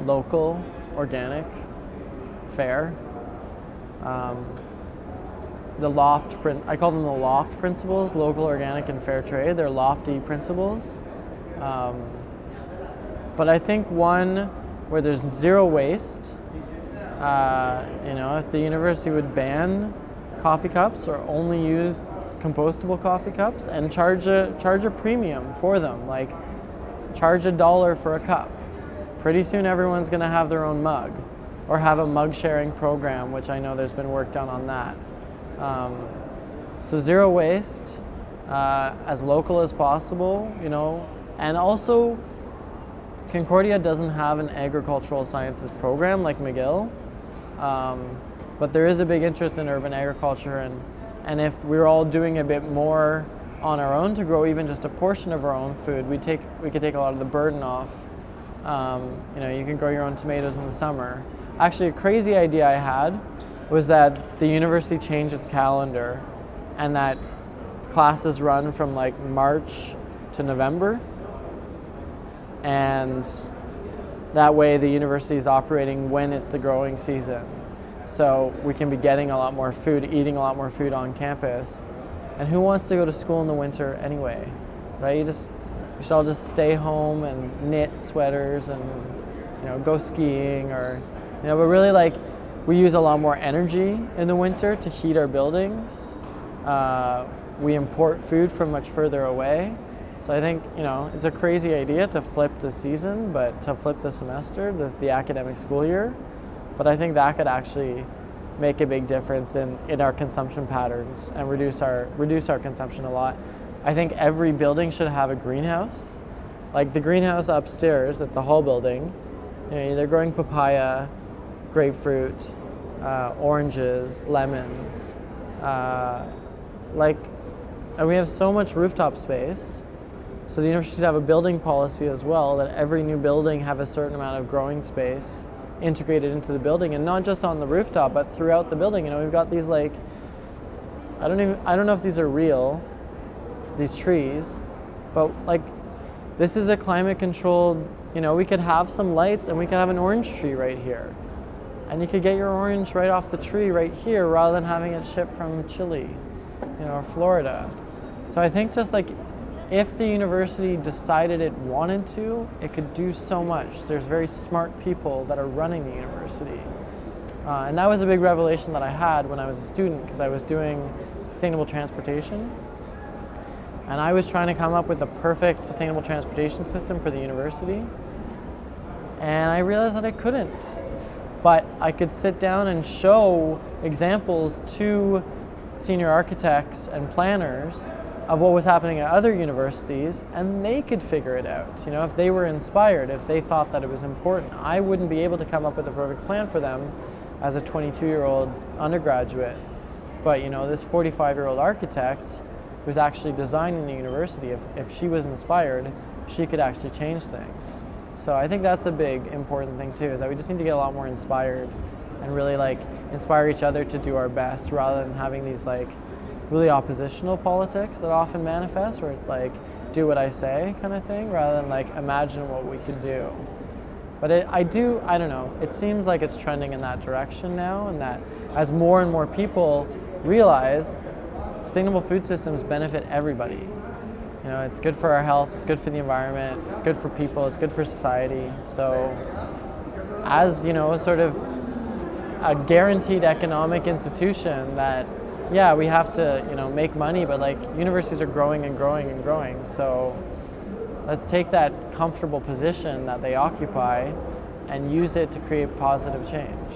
local, organic, fair. I call them the loft principles, local, organic, and fair trade. They're lofty principles. But I think one where there's zero waste, if the university would ban coffee cups or only use compostable coffee cups and charge a premium for them, like charge $1 for a cup. Pretty soon everyone's gonna have their own mug, or have a mug sharing program, which I know there's been work done on that. So zero waste, as local as possible, and also Concordia doesn't have an agricultural sciences program like McGill, but there is a big interest in urban agriculture, and if we're all doing a bit more on our own to grow even just a portion of our own food, we could take a lot of the burden off. You can grow your own tomatoes in the summer. Actually, a crazy idea I had was that the university changed its calendar and that classes run from like March to November, and that way the university is operating when it's the growing season. So we can be getting a lot more food, eating a lot more food on campus. And who wants to go to school in the winter anyway, right? We should all just stay home and knit sweaters and go skiing, or but really we use a lot more energy in the winter to heat our buildings. We import food from much further away. So I think it's a crazy idea to flip the season, but to flip the semester, the academic school year. But I think that could actually make a big difference in our consumption patterns and reduce our consumption a lot. I think every building should have a greenhouse. Like the greenhouse upstairs at the hall building, they're growing papaya, grapefruit, oranges, lemons. And we have so much rooftop space. So the university should have a building policy as well, that every new building have a certain amount of growing space integrated into the building, and not just on the rooftop, but throughout the building. We've got these I don't know if these are real, these trees, but this is a climate controlled, we could have some lights and we could have an orange tree right here. And you could get your orange right off the tree right here rather than having it shipped from Chile, or Florida. So I think just if the university decided it wanted to, it could do so much. There's very smart people that are running the university. And that was a big revelation that I had when I was a student, because I was doing sustainable transportation. And I was trying to come up with the perfect sustainable transportation system for the university. And I realized that I couldn't. But I could sit down and show examples to senior architects and planners of what was happening at other universities, and they could figure it out. If they were inspired, if they thought that it was important. I wouldn't be able to come up with a perfect plan for them as a 22-year-old undergraduate. But this 45-year-old architect who's actually designing the university, if she was inspired, she could actually change things. So I think that's a big important thing too, is that we just need to get a lot more inspired and really inspire each other to do our best, rather than having these really oppositional politics that often manifest, where it's do what I say kind of thing, rather than imagine what we could do. But I don't know, it seems like it's trending in that direction now, and that as more and more people realize sustainable food systems benefit everybody. It's good for our health, it's good for the environment, it's good for people, it's good for society. So as sort of a guaranteed economic institution that, yeah, we have to make money, but universities are growing and growing and growing. So let's take that comfortable position that they occupy and use it to create positive change.